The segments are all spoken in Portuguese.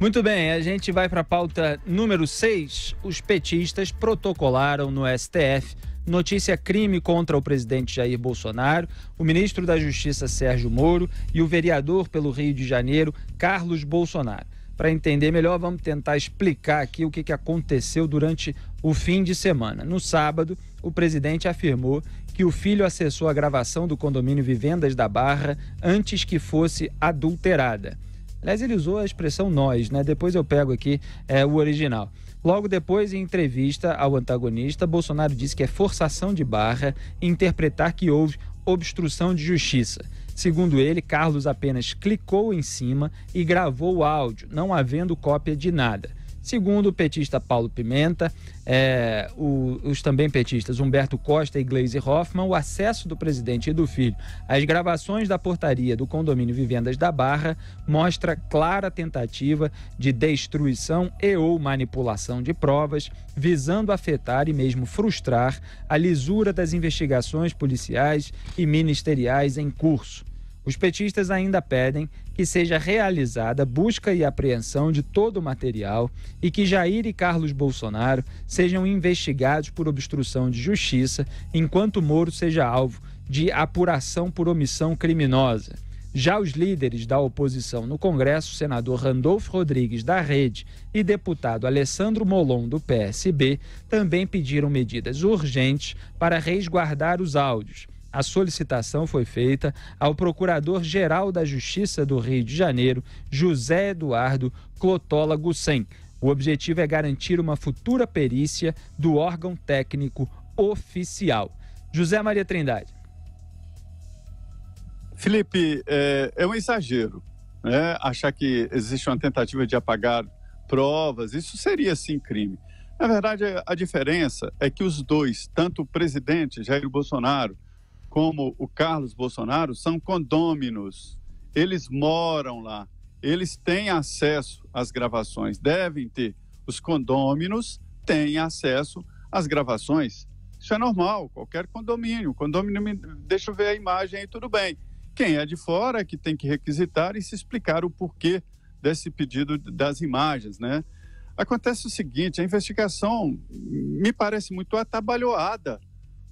Muito bem, a gente vai para a pauta número 6. Os petistas protocolaram no STF notícia crime contra o presidente Jair Bolsonaro, o ministro da Justiça Sérgio Moro e o vereador pelo Rio de Janeiro, Carlos Bolsonaro. Para entender melhor, vamos tentar explicar aqui o que aconteceu durante o fim de semana. No sábado, o presidente afirmou que o filho acessou a gravação do condomínio Vivendas da Barra antes que fosse adulterada. Aliás, ele usou a expressão nós, né? Depois eu pego aqui o original. Logo depois, em entrevista ao antagonista, Bolsonaro disse que é forçação de barra interpretar que houve obstrução de justiça. Segundo ele, Carlos apenas clicou em cima e gravou o áudio, não havendo cópia de nada. Segundo o petista Paulo Pimenta, os também petistas Humberto Costa e Gleisi Hoffmann, o acesso do presidente e do filho às gravações da portaria do condomínio Vivendas da Barra mostra clara tentativa de destruição e ou manipulação de provas, visando afetar e mesmo frustrar a lisura das investigações policiais e ministeriais em curso. Os petistas ainda pedem que seja realizada busca e apreensão de todo o material e que Jair e Carlos Bolsonaro sejam investigados por obstrução de justiça, enquanto Moro seja alvo de apuração por omissão criminosa. Já os líderes da oposição no Congresso, senador Randolfo Rodrigues, da Rede, e deputado Alessandro Molon, do PSB, também pediram medidas urgentes para resguardar os áudios. A solicitação foi feita ao Procurador-Geral da Justiça do Rio de Janeiro, José Eduardo Clotola Gussen. O objetivo é garantir uma futura perícia do órgão técnico oficial. José Maria Trindade. Felipe, é um exagero, né? Achar que existe uma tentativa de apagar provas, isso seria sim crime. Na verdade, a diferença é que os dois, tanto o presidente Jair Bolsonaro como o Carlos Bolsonaro, são condôminos. Eles moram lá, eles têm acesso às gravações, devem ter. Os condôminos têm acesso às gravações. Isso é normal, qualquer condomínio. O condomínio deixa eu ver a imagem aí, tudo bem. Quem é de fora é que tem que requisitar e se explicar o porquê desse pedido das imagens, né? Acontece o seguinte, a investigação me parece muito atabalhoada.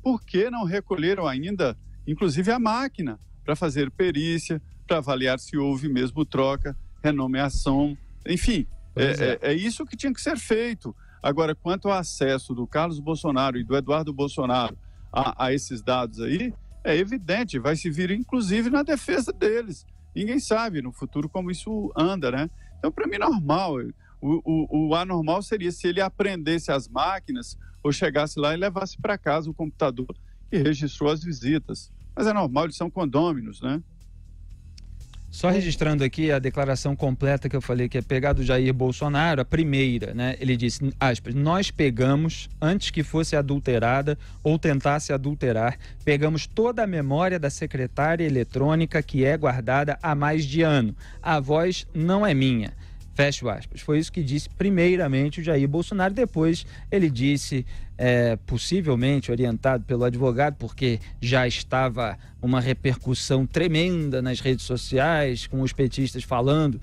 Por que não recolheram ainda, inclusive, a máquina para fazer perícia, para avaliar se houve mesmo troca, renomeação, enfim, é isso que tinha que ser feito. Agora, quanto ao acesso do Carlos Bolsonaro e do Eduardo Bolsonaro a esses dados aí, é evidente, vai se vir inclusive na defesa deles. Ninguém sabe no futuro como isso anda, né? Então, para mim, normal. O anormal seria se ele apreendesse as máquinas ou chegasse lá e levasse para casa o computador que registrou as visitas. Mas é normal, eles são condôminos, né? Só registrando aqui a declaração completa que eu falei, que é pegar do Jair Bolsonaro, a primeira, né? Ele disse, aspas, nós pegamos, antes que fosse adulterada ou tentasse adulterar, pegamos toda a memória da secretária eletrônica que é guardada há mais de ano. A voz não é minha. Fecho aspas. Foi isso que disse primeiramente o Jair Bolsonaro. Depois ele disse, possivelmente orientado pelo advogado, porque já estava uma repercussão tremenda nas redes sociais, com os petistas falando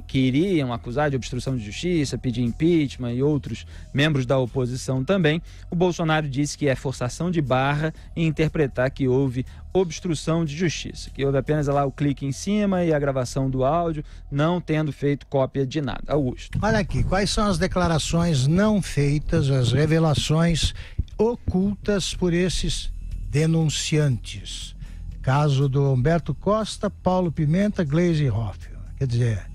que iriam acusar de obstrução de justiça, pedir impeachment e outros membros da oposição também. O Bolsonaro disse que é forçação de barra em interpretar que houve obstrução de justiça, que houve apenas lá o clique em cima e a gravação do áudio, não tendo feito cópia de nada. Augusto. Olha aqui, quais são as declarações não feitas, as revelações ocultas por esses denunciantes? Caso do Humberto Costa, Paulo Pimenta, Gleisi Hoffmann. Quer dizer,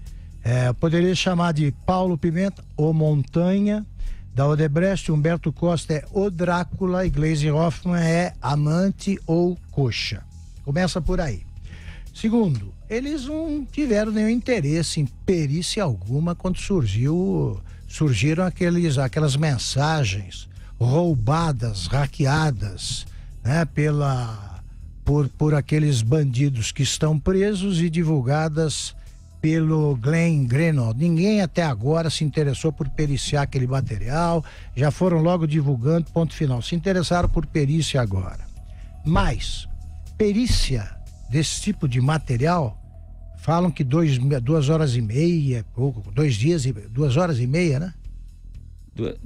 poderia chamar de Paulo Pimenta, o Montanha. Da Odebrecht, Humberto Costa é o Drácula e Gleisi Hoffmann é amante ou coxa. Começa por aí. Segundo, eles não tiveram nenhum interesse em perícia alguma quando surgiram aquelas mensagens roubadas, hackeadas, né, por aqueles bandidos que estão presos e divulgadas pelo Glenn Greenwald. Ninguém até agora se interessou por periciar aquele material, já foram logo divulgando, ponto final. Se interessaram por perícia agora. Mas perícia desse tipo de material Falam que 2 horas e meia, pouco, 2 dias e 2 horas e meia, né? 2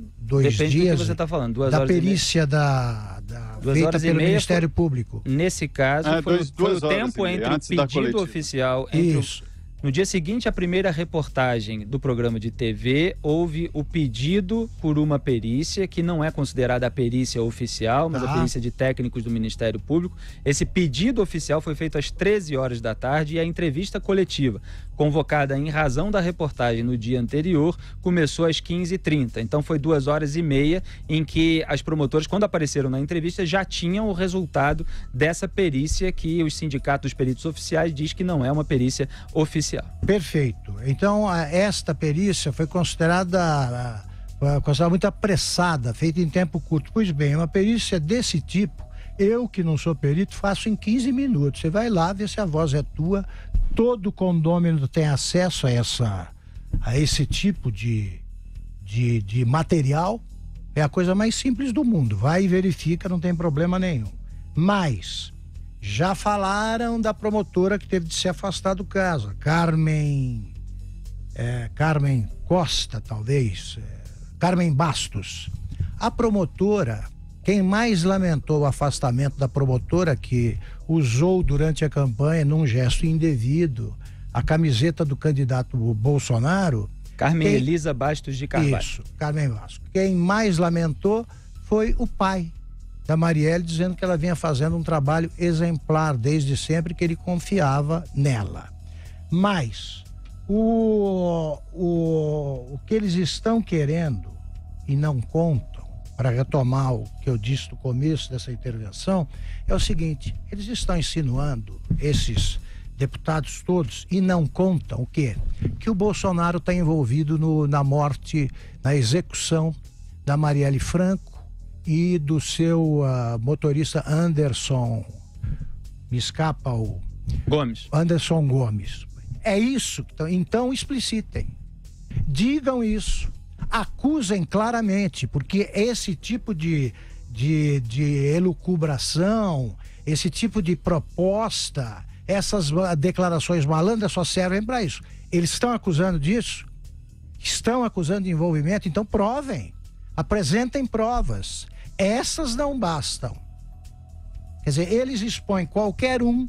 Depende dias do que você está falando. 2 da horas perícia feita pelo Ministério Público. Nesse caso, foi o tempo entre o pedido oficial... Isso. No dia seguinte à primeira reportagem do programa de TV, houve o pedido por uma perícia, que não é considerada a perícia oficial, mas a perícia de técnicos do Ministério Público. Esse pedido oficial foi feito às 13 horas da tarde e a entrevista coletiva, convocada em razão da reportagem no dia anterior, começou às 15h30. Então foi 2 horas e meia em que as promotoras, quando apareceram na entrevista, já tinham o resultado dessa perícia que os sindicatos dos peritos oficiais diz que não é uma perícia oficial. Perfeito. Então, esta perícia foi considerada muito apressada, feita em tempo curto. Pois bem, uma perícia desse tipo, eu que não sou perito, faço em 15 minutos. Você vai lá ver se a voz é tua. Todo condômino tem acesso a esse tipo de material. É a coisa mais simples do mundo. Vai e verifica, não tem problema nenhum. Mas já falaram da promotora que teve de se afastar do caso, Carmen Costa, talvez, Carmen Bastos. A promotora, quem mais lamentou o afastamento da promotora, que usou durante a campanha, num gesto indevido, a camiseta do candidato Bolsonaro... Elisa Bastos de Carvalho. Isso, Carmen Bastos. Quem mais lamentou foi o pai da Marielle, dizendo que ela vinha fazendo um trabalho exemplar desde sempre, que ele confiava nela. Mas o que eles estão querendo e não contam, para retomar o que eu disse no começo dessa intervenção, é o seguinte: eles estão insinuando, esses deputados todos, e não contam o quê? Que o Bolsonaro está envolvido na morte, na execução da Marielle Franco e do seu motorista Anderson, me escapa o... Gomes. Anderson Gomes. É isso. Então explicitem. Digam isso. Acusem claramente, porque esse tipo de elucubração, esse tipo de proposta, essas declarações malandras só servem para isso. Eles estão acusando disso? Estão acusando de envolvimento? Então provem. Apresentem provas. Essas não bastam. Quer dizer, eles expõem qualquer um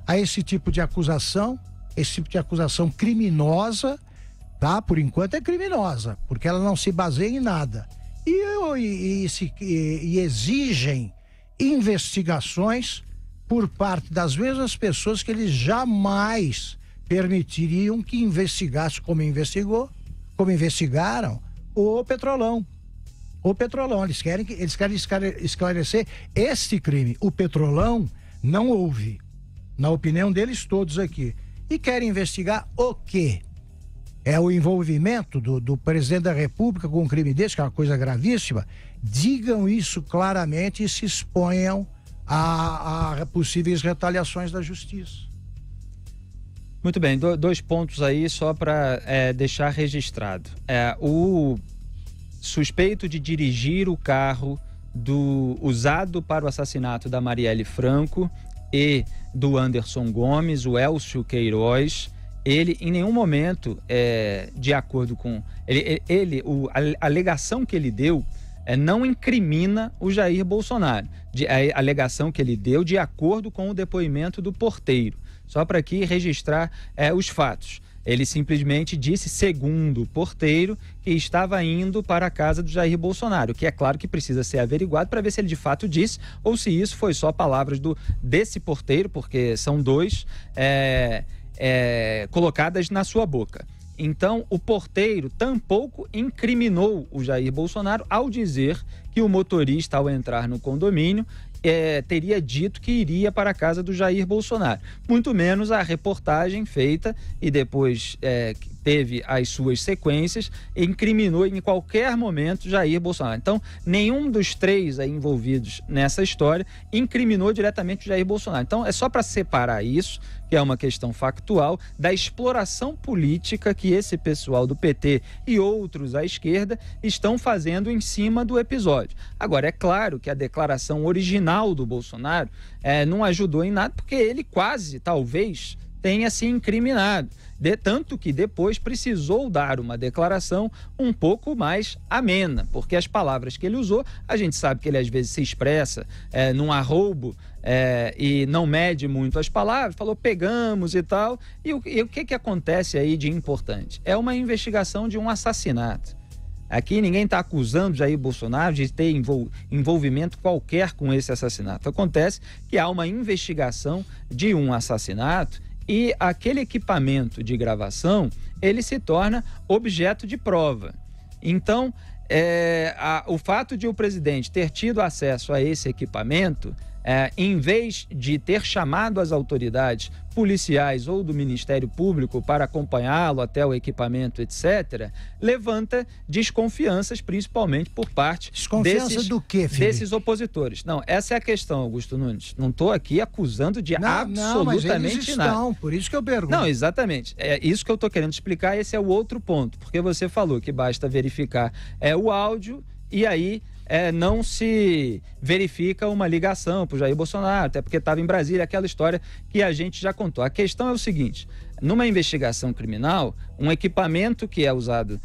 a esse tipo de acusação, esse tipo de acusação criminosa, tá? Por enquanto é criminosa, porque ela não se baseia em nada. E exigem investigações por parte das mesmas pessoas que eles jamais permitiriam que investigasse, como investigaram o Petrolão. Eles querem esclarecer este crime. O Petrolão não houve, na opinião deles todos aqui. E querem investigar o quê? É o envolvimento do presidente da República com um crime desse, que é uma coisa gravíssima. Digam isso claramente e se exponham a possíveis retaliações da justiça. Muito bem, 2 pontos aí só para deixar registrado. O suspeito de dirigir o carro usado para o assassinato da Marielle Franco e do Anderson Gomes, o Elcio Queiroz, ele em nenhum momento, de acordo com... a alegação que ele deu não incrimina o Jair Bolsonaro. A alegação que ele deu de acordo com o depoimento do porteiro. Só para aqui registrar os fatos. Ele simplesmente disse, segundo o porteiro, que estava indo para a casa do Jair Bolsonaro, que é claro que precisa ser averiguado para ver se ele de fato disse ou se isso foi só palavras desse porteiro, porque são 2 colocadas na sua boca. Então, o porteiro tampouco incriminou o Jair Bolsonaro ao dizer que o motorista, ao entrar no condomínio, teria dito que iria para a casa do Jair Bolsonaro. Muito menos a reportagem feita e depois teve as suas sequências, incriminou em qualquer momento Jair Bolsonaro. Então, nenhum dos 3 aí envolvidos nessa história incriminou diretamente o Jair Bolsonaro. Então, é só para separar isso, que é uma questão factual, da exploração política que esse pessoal do PT e outros à esquerda estão fazendo em cima do episódio. Agora, é claro que a declaração original do Bolsonaro não ajudou em nada, porque ele quase, talvez, tenha se incriminado. Tanto que depois precisou dar uma declaração um pouco mais amena, porque as palavras que ele usou, a gente sabe que ele às vezes se expressa num arroubo e não mede muito as palavras, falou pegamos e tal. E o que acontece aí de importante? É uma investigação de um assassinato. Aqui ninguém está acusando Jair Bolsonaro de ter envolvimento qualquer com esse assassinato. Acontece que há uma investigação de um assassinato e aquele equipamento de gravação, ele se torna objeto de prova. Então, o fato de o presidente ter tido acesso a esse equipamento, em vez de ter chamado as autoridades policiais ou do Ministério Público para acompanhá-lo até o equipamento, etc., levanta desconfianças, principalmente por parte desses opositores. Não, essa é a questão, Augusto Nunes. Não estou aqui acusando de absolutamente nada. Mas eles estão, por isso que eu pergunto. Não, exatamente. É isso que eu estou querendo explicar, esse é o outro ponto, porque você falou que basta verificar o áudio e aí não se verifica uma ligação para o Jair Bolsonaro, até porque estava em Brasília, aquela história que a gente já contou. A questão é o seguinte: numa investigação criminal, um equipamento que é usado,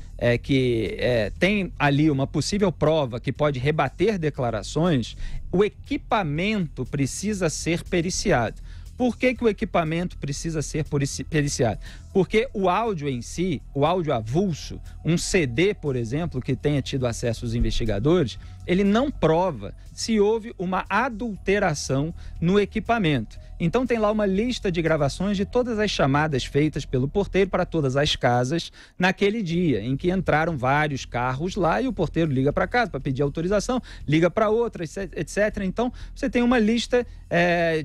tem ali uma possível prova que pode rebater declarações, o equipamento precisa ser periciado. Por que o equipamento precisa ser periciado? Porque o áudio em si, o áudio avulso, um CD, por exemplo, que tenha tido acesso aos investigadores, ele não prova se houve uma adulteração no equipamento. Então tem lá uma lista de gravações de todas as chamadas feitas pelo porteiro para todas as casas naquele dia, em que entraram vários carros lá e o porteiro liga para casa para pedir autorização, liga para outra, etc. Então você tem uma lista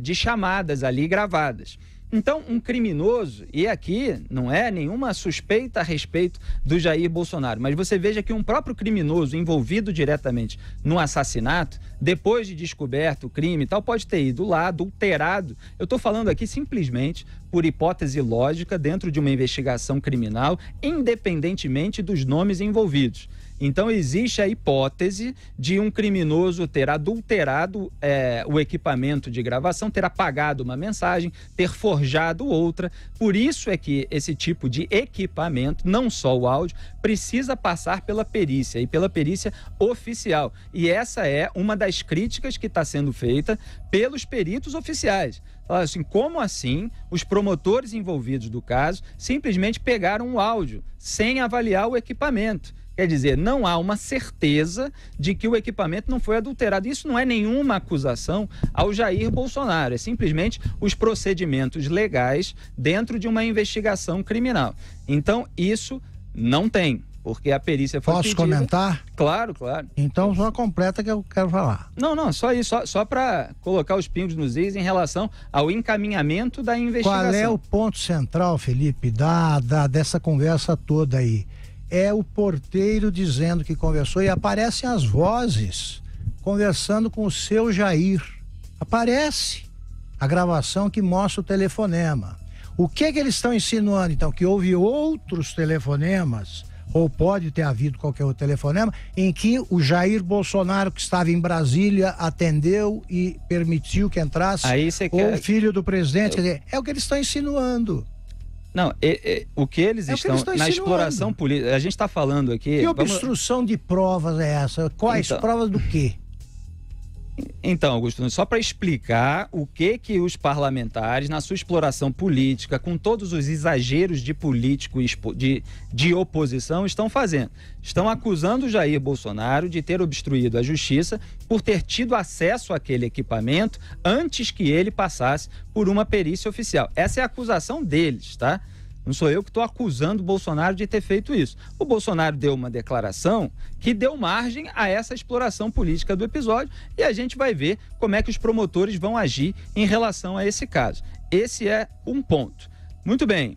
de chamadas ali gravadas. Então, um criminoso, e aqui não é nenhuma suspeita a respeito do Jair Bolsonaro, mas você veja que um próprio criminoso envolvido diretamente no assassinato, depois de descoberto o crime e tal, pode ter ido lá, adulterado. Eu estou falando aqui simplesmente por hipótese lógica dentro de uma investigação criminal, independentemente dos nomes envolvidos. Então, existe a hipótese de um criminoso ter adulterado o equipamento de gravação, ter apagado uma mensagem, ter forjado outra. Por isso é que esse tipo de equipamento, não só o áudio, precisa passar pela perícia e pela perícia oficial. E essa é uma das críticas que está sendo feita pelos peritos oficiais. Assim, como assim os promotores envolvidos do caso simplesmente pegaram o áudio sem avaliar o equipamento? Quer dizer, não há uma certeza de que o equipamento não foi adulterado. Isso não é nenhuma acusação ao Jair Bolsonaro, é simplesmente os procedimentos legais dentro de uma investigação criminal. Então, isso não tem, porque a perícia foi pedida. Posso comentar? Claro, claro. Então, só completa que eu quero falar. Não, só isso, só para colocar os pingos nos is em relação ao encaminhamento da investigação. Qual é o ponto central, Felipe, dessa conversa toda aí? É o porteiro dizendo que conversou e aparecem as vozes conversando com o seu Jair. Aparece a gravação que mostra o telefonema. O que eles estão insinuando, então? Que houve outros telefonemas, ou pode ter havido qualquer outro telefonema, em que o Jair Bolsonaro, que estava em Brasília, atendeu e permitiu que entrasse o filho do presidente. Quer dizer, é o que eles estão insinuando. Não, o que eles estão na exploração política, a gente está falando aqui... Que obstrução de provas é essa? Quais provas do quê? Então, Augusto, só para explicar o que os parlamentares, na sua exploração política, com todos os exageros de político de oposição, estão fazendo. Estão acusando o Jair Bolsonaro de ter obstruído a justiça por ter tido acesso àquele equipamento antes que ele passasse por uma perícia oficial. Essa é a acusação deles, tá? Não sou eu que estou acusando o Bolsonaro de ter feito isso. O Bolsonaro deu uma declaração que deu margem a essa exploração política do episódio e a gente vai ver como é que os promotores vão agir em relação a esse caso. Esse é um ponto. Muito bem.